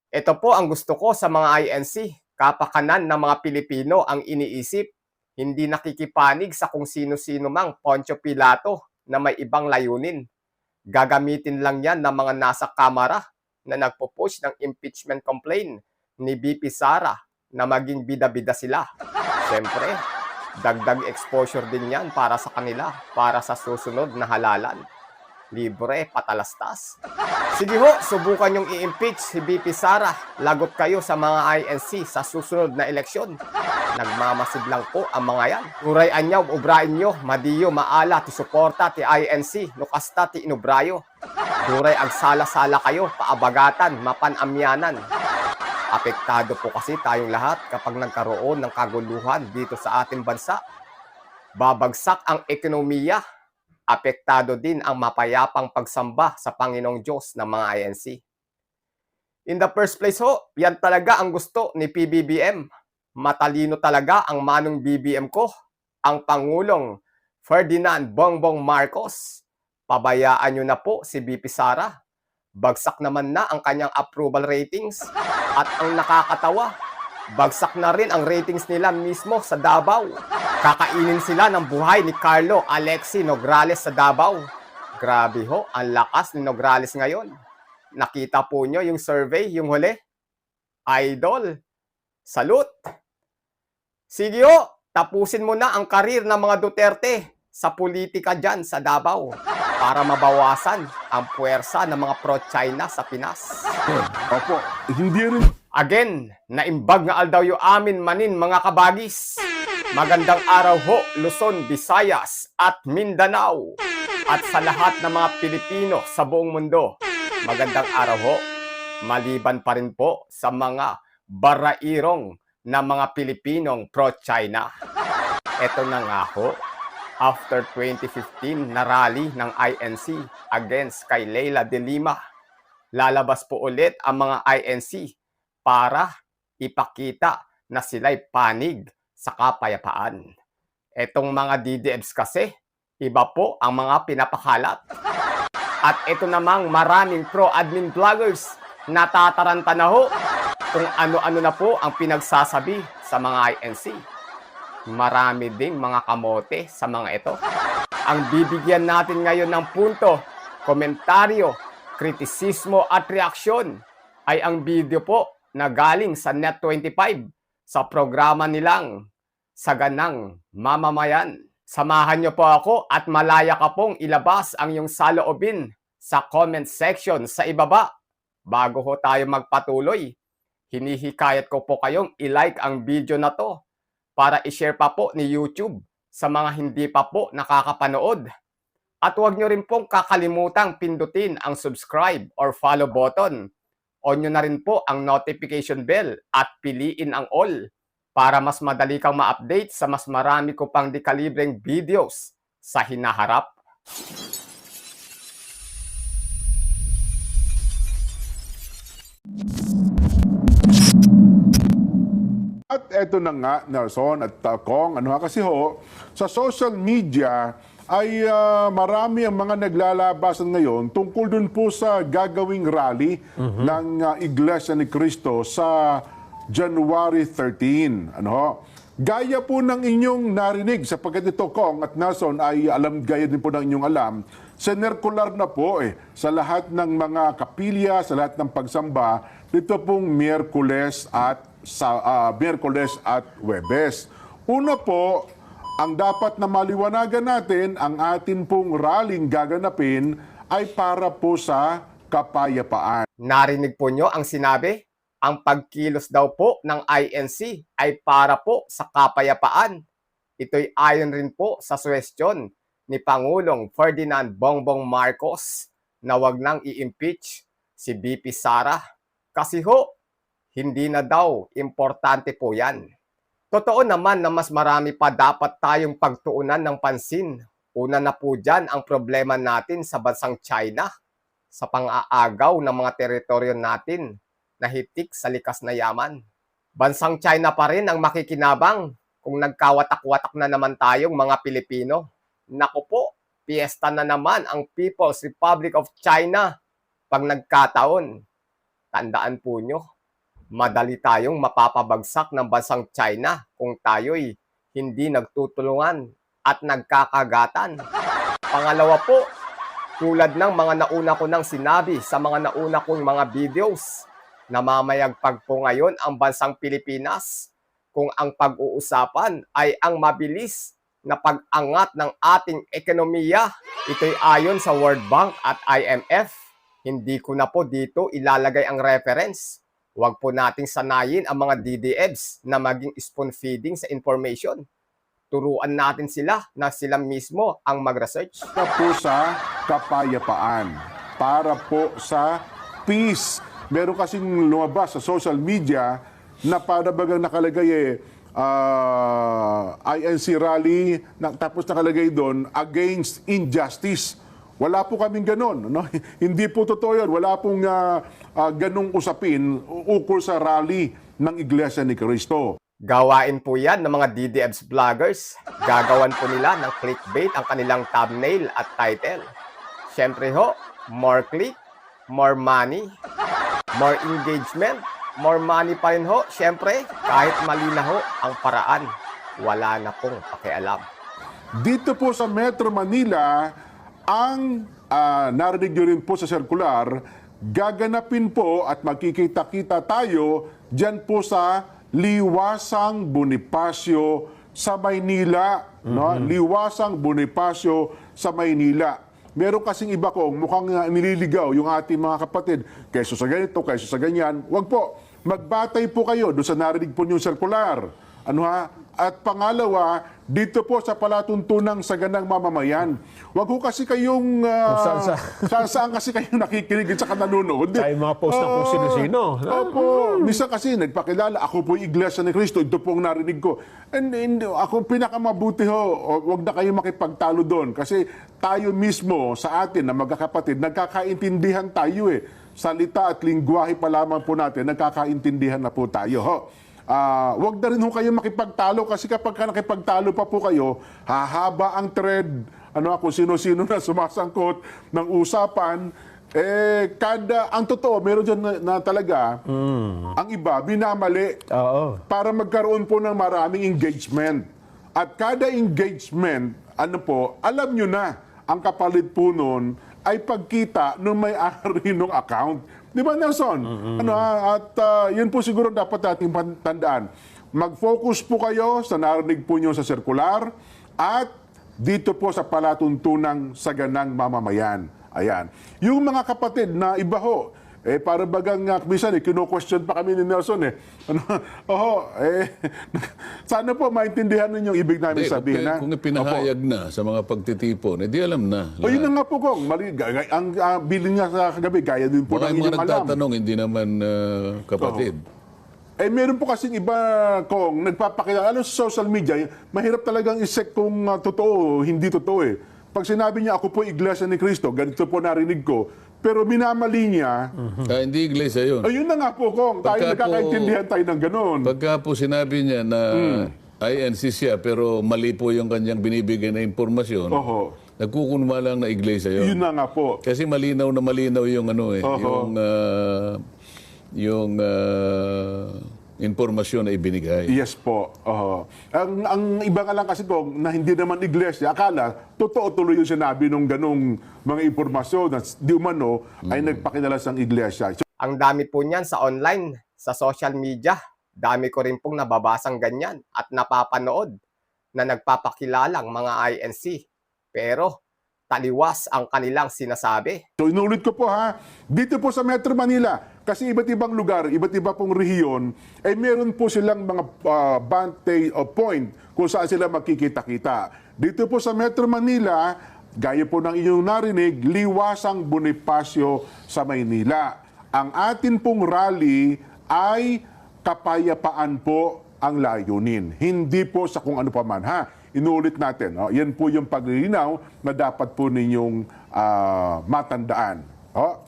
Ito po ang gusto ko sa mga INC. Kapakanan ng mga Pilipino ang iniisip. Hindi nakikipanig sa kung sino-sino mang Poncio Pilato na may ibang layunin. Gagamitin lang yan ng mga nasa kamara na nagpo-push ng impeachment complaint ni VP Sara na maging bida-bida sila. Siyempre, dagdag exposure din yan para sa kanila, para sa susunod na halalan. Libre, patalastas. Sige ho, subukan yung i-impeach si VP Sara. Lagot kayo sa mga INC sa susunod na eleksyon. Nagmamasid lang po ang mga yan. Uray anyaw, ubrain nyo, madiyo, maala, ti suporta, ti INC, nukasta, ti inubrayo. Duray ang sala-sala kayo, paabagatan, mapanamyanan. Apektado po kasi tayong lahat kapag nagkaroon ng kaguluhan dito sa ating bansa. Babagsak ang ekonomiya. Apektado din ang mapayapang pagsamba sa Panginoong Diyos ng mga INC. In the first place ho, yan talaga ang gusto ni PBBM. Matalino talaga ang manong BBM ko, ang Pangulong Ferdinand Bongbong Marcos. Pabayaan nyo na po si VP Sara. Bagsak naman na ang kanyang approval ratings. At ang nakakatawa, bagsak na rin ang ratings nila mismo sa Davao. Kakainin sila ng buhay ni Carlo Alexi Nograles sa Davao. Grabe ho, ang lakas ni Nograles ngayon. Nakita po nyo yung survey, yung huli? Idol, salute! Sige ho, tapusin mo na ang karir ng mga Duterte sa politika dyan sa Davao para mabawasan ang puwersa ng mga pro-China sa Pinas. Opo, hindi rin. Again, naimbag nga aldaw yung amin manin mga kabagis. Magandang araw ho, Luzon, Visayas at Mindanao. At sa lahat ng mga Pilipino sa buong mundo. Magandang araw ho. Maliban pa rin po sa mga barairong na mga Pilipinong pro-China. Ito na nga ho. After 2015 na rally ng INC against kay Leila de Lima, lalabas po ulit ang mga INC para ipakita na sila'y panig sa kapayapaan. Etong mga DDFs kasi, iba po ang mga pinapakalat. At ito namang maraming pro-admin vloggers natataranta na ho kung ano-ano na po ang pinagsasabi sa mga INC. Marami ding mga kamote sa mga ito. Ang bibigyan natin ngayon ng punto, komentaryo, kritisismo at reaksyon ay ang video po na galing sa Net25 sa programa nilang Saganang Mamamayan. Samahan niyo po ako at malaya ka pong ilabas ang iyong saloobin sa comment section sa ibaba. Bago ho tayo magpatuloy, hinihikayat ko po kayong i-like ang video na to para i-share pa po ni YouTube sa mga hindi pa po nakakapanood. At huwag nyo rin pong kakalimutang pindutin ang subscribe or follow button. On nyo na rin po ang notification bell at piliin ang all para mas madali kang ma-update sa mas marami ko pang dekalibreng videos sa hinaharap. At eto na nga, Nelson at Kong, kasi ho, sa social media ay marami ang mga naglalabasan ngayon tungkol dun po sa gagawing rally ng Iglesia ni Cristo sa January 13. Gaya po ng inyong narinig, sapagkat ito, Kong at Nelson, ay gaya din po ng inyong alam, sinerkular na po sa lahat ng mga kapilya, sa lahat ng pagsamba, dito pong Miyerkules at Huwebes. Una po, ang dapat na maliwanagan natin, ang atin pong rallying gaganapin ay para po sa kapayapaan. Narinig po nyo ang sinabi? Ang pagkilos daw po ng INC ay para po sa kapayapaan. Ito'y ayon rin po sa suwestyon ni Pangulong Ferdinand Bongbong Marcos na wag nang i-impeach si VP Sara. Kasi ho, hindi na daw importante po yan. Totoo naman na mas marami pa dapat tayong pagtuunan ng pansin. Una na po dyan ang problema natin sa bansang China, sa pang-aagaw ng mga teritoryo natin na hitik sa likas na yaman. Bansang China pa rin ang makikinabang kung nagkawatak-watak na naman tayong mga Pilipino. Naku po, piyesta na naman ang People's Republic of China pag nagkataon. Tandaan po nyo, madali tayong mapapabagsak ng bansang China kung tayo'y hindi nagtutulungan at nagkakagatan. Pangalawa po, tulad ng mga nauna ko nang sinabi sa mga nauna kong mga videos, namamayagpag po ngayon ang bansang Pilipinas kung ang pag-uusapan ay ang mabilis na pag-angat ng ating ekonomiya. Ito'y ayon sa World Bank at IMF. Hindi ko na po dito ilalagay ang reference. Huwag po nating sanayin ang mga DDFs na maging spoon feeding sa information. Turuan natin sila na sila mismo ang mag-research. Para po sa kapayapaan, para po sa peace. Meron kasing lumabas sa social media na para bagang nakalagay INC rally, tapos nakalagay doon, against injustice. Wala po kaming ganon. No? Hindi po totoo yun. Wala pong ganong usapin ukol sa rally ng Iglesia ni Cristo. Gawain po yan ng mga DDFs vloggers. Gagawan po nila ng clickbait ang kanilang thumbnail at title. Siyempre ho, more click, more money, more engagement, more money pa rin ho. Siyempre, kahit mali na ho ang paraan, wala na pong pakialam. Dito po sa Metro Manila, ang narinig nyo rin po sa circular, gaganapin po at magkikita-kita tayo dyan po sa Liwasang Bonifacio sa Maynila. No? Liwasang Bonifacio sa Maynila. Meron kasing iba kong mukhang nililigaw yung ating mga kapatid. Kaysa sa ganito, kaysa sa ganyan. Wag po, magbatay po kayo doon sa narinig po yung circular. Ano ha? At pangalawa, dito po sa palatuntunang saganang mamamayan. Wag ho kasi kayong saan kasi kayo nakikinig at saka nanonood. Sa mga post ng kung sino-sino. Opo. Misa kasi nagpakilala, ako po Iglesia ni Cristo, ito pong narinig ko. And ako pinakamabuti ho, wag na kayo makipagtalo doon. Kasi tayo mismo sa atin na magkakapatid, nagkakaintindihan tayo eh. Salita at lingwahe pa lamang po natin, nagkakaintindihan na po tayo ho. Wag na rin ho kayo makipagtalo kasi kapag nakipagtalo pa po kayo, hahaba ang thread, kung sino-sino na sumasangkot ng usapan, ang totoo, meron dyan na talaga, ang iba, binamali para magkaroon po ng maraming engagement. At kada engagement, alam nyo na, ang kapalit po nun ay pagkita ng may-ari ng account. Di ba, Nelson? Yun po siguro dapat nating tandaan. Mag-focus po kayo sa narinig po nyo sa circular at dito po sa palatuntunang saganang mamamayan. Ayan. Yung mga kapatid na iba ho, para bagang minsan kino-question pa kami ni Nelson sana po maintindihan ninyo yung ibig namin sabihin. Kung ipinahayag na sa mga pagtitipon, di alam na. Yun na nga po, Kong. Ang bilin nga sa kagabi, gaya din po Baka ng yung mga inyong alam. nagtatanong, hindi naman kapatid. Meron po kasing iba, Kong, nagpapakilala. Sa social media, mahirap talagang isek kung totoo o hindi totoo eh. Pag sinabi niya, ako po Iglesia ni Cristo, ganito po narinig ko, pero minamali niya. Hindi Iglesia yun. Ayun na nga po, Kong. Tayo nagkakaintindihan tayo ng ganun. Pagka po sinabi niya na INC siya, pero mali po yung kanyang binibigay na impormasyon, nagkukunwa lang na Iglesia yun. Yun na nga po. Kasi malinaw na malinaw yung impormasyon na ibinigay. Yes po. Ang iba nga lang kasi po, na hindi naman iglesia, akala, totoo tuloy yung sinabi nung ganong mga impormasyon na di umano ay nagpakilala sa iglesia. Ang dami po niyan sa online, sa social media. Dami ko rin pong nababasang ganyan at napapanood na nagpapakilalang mga INC. Pero taliwas ang kanilang sinasabi. So inulit ko po dito po sa Metro Manila, kasi iba't ibang lugar, iba't iba pong rehiyon, meron po silang mga bante o point kung saan sila makikita-kita. Dito po sa Metro Manila, gaya po ng inyong narinig, Liwasang Bonifacio sa Maynila. Ang atin pong rally ay kapayapaan po ang layunin. Hindi po sa kung ano pa man Inuulit natin, yan po yung paglilinaw na dapat po ninyong matandaan.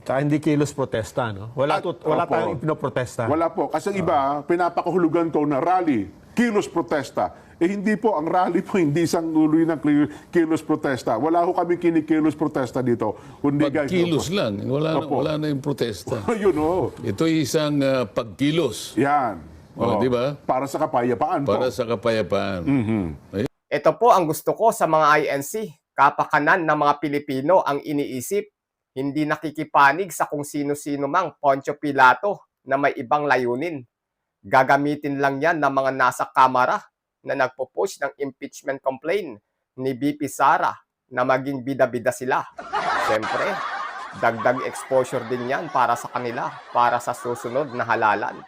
Tsaka hindi kilos protesta, no? Wala tayong ipinoprotesta. Wala po. Kasi iba, pinapakahulugan ko na rally. kilos protesta. Hindi po, ang rally po hindi isang uloy ng kilos protesta. Wala ho kami kinikilos protesta dito. Kundi Pagkilos lang. Wala na yung protesta. Yun ho. Ito isang pagkilos. Yan. Oh, di ba? Para sa kapayapaan po. Para sa kapayapaan. Ayun. Ito po ang gusto ko sa mga INC. Kapakanan ng mga Pilipino ang iniisip. Hindi nakikipanig sa kung sino-sino mang Poncio Pilato na may ibang layunin. Gagamitin lang yan ng mga nasa kamara na nagpo-push ng impeachment complaint ni BP Sara na maging bida-bida sila. Siyempre, dagdag exposure din yan para sa kanila, para sa susunod na halalan.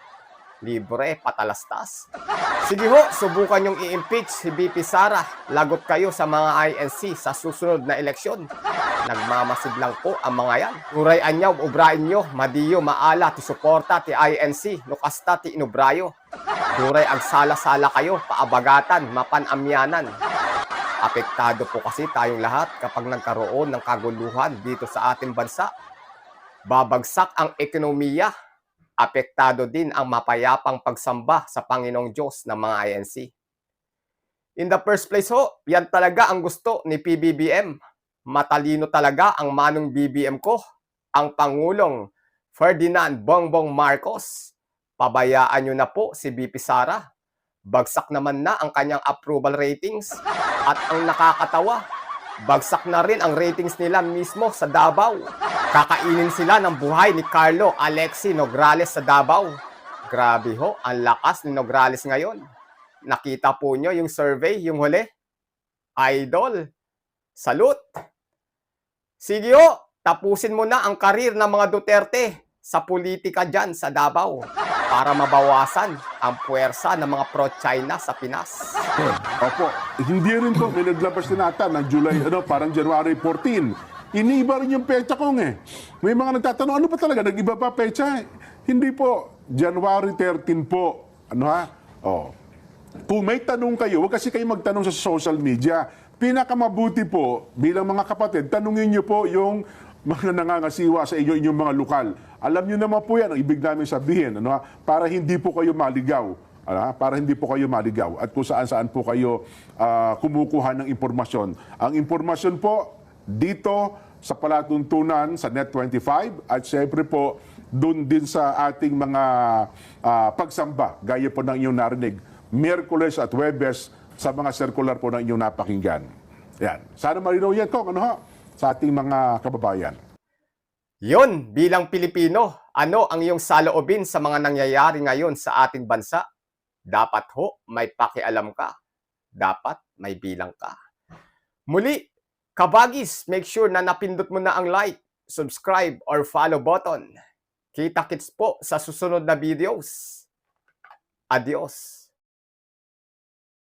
Libre, patalastas. Sige ho, subukan yung i-impeach si BP Sara. Lagot kayo sa mga INC sa susunod na eleksyon. Nagmamasid lang po ang mga yan. Turay anyaw, ubrain nyo, madiyo, maala, ti suporta, ti INC, nukasta, ti inubrayo. Turay ang sala-sala kayo, paabagatan, mapanamyanan. Apektado po kasi tayong lahat kapag nagkaroon ng kaguluhan dito sa ating bansa. Babagsak ang ekonomiya. Apektado din ang mapayapang pagsamba sa Panginoong Diyos ng mga INC. In the first place ho, yan talaga ang gusto ni PBBM. Matalino talaga ang manong BBM ko, ang Pangulong Ferdinand Bongbong Marcos. Pabayaan nyo na po si BP Sara. Bagsak naman na ang kanyang approval ratings. At ang nakakatawa, bagsak na rin ang ratings nila mismo sa Davao. Kakainin sila ng buhay ni Carlo Alexi Nograles sa Davao. Grabe ho, ang lakas ni Nograles ngayon. Nakita po nyo yung survey, yung huli? Idol, salute! Sige ho, tapusin mo na ang karir ng mga Duterte sa politika dyan sa Davao para mabawasan ang puwersa ng mga pro-China sa Pinas. Opo. Hindi rin po. May naglabas din ata ng July, parang January 14. Iniiba rin yung pecha kong eh. May mga nagtatanong, ano ba talaga? Nag-iba pa pecha? Hindi po. January 13 po. Ano ha? Oh. Kung may tanong kayo, huwag kasi kayo magtanong sa social media. Pinakamabuti po, bilang mga kapatid, tanungin niyo po yung mga nangangasiwa sa inyo, inyong mga lokal. Alam niyo naman po yan, ang ibig namin sabihin, ano ha? Para hindi po kayo maligaw. Para hindi po kayo maligaw. At kung saan-saan po kayo kumukuha ng impormasyon. Ang impormasyon po, dito sa palatuntunan sa Net25 at syempre po doon din sa ating mga pagsamba gaya po ng inyong narinig Miyerkules at Huwebes sa mga circular po ng inyong napakinggan. Yan. Sana marinaw yan Kong, sa ating mga kababayan. Yon, bilang Pilipino, ano ang iyong saloobin sa mga nangyayari ngayon sa ating bansa? Dapat ho, may pakialam ka. Dapat may bilang ka. Muli, kabagis, make sure na napindot mo na ang like, subscribe, or follow button. Kita-kits po sa susunod na videos. Adios!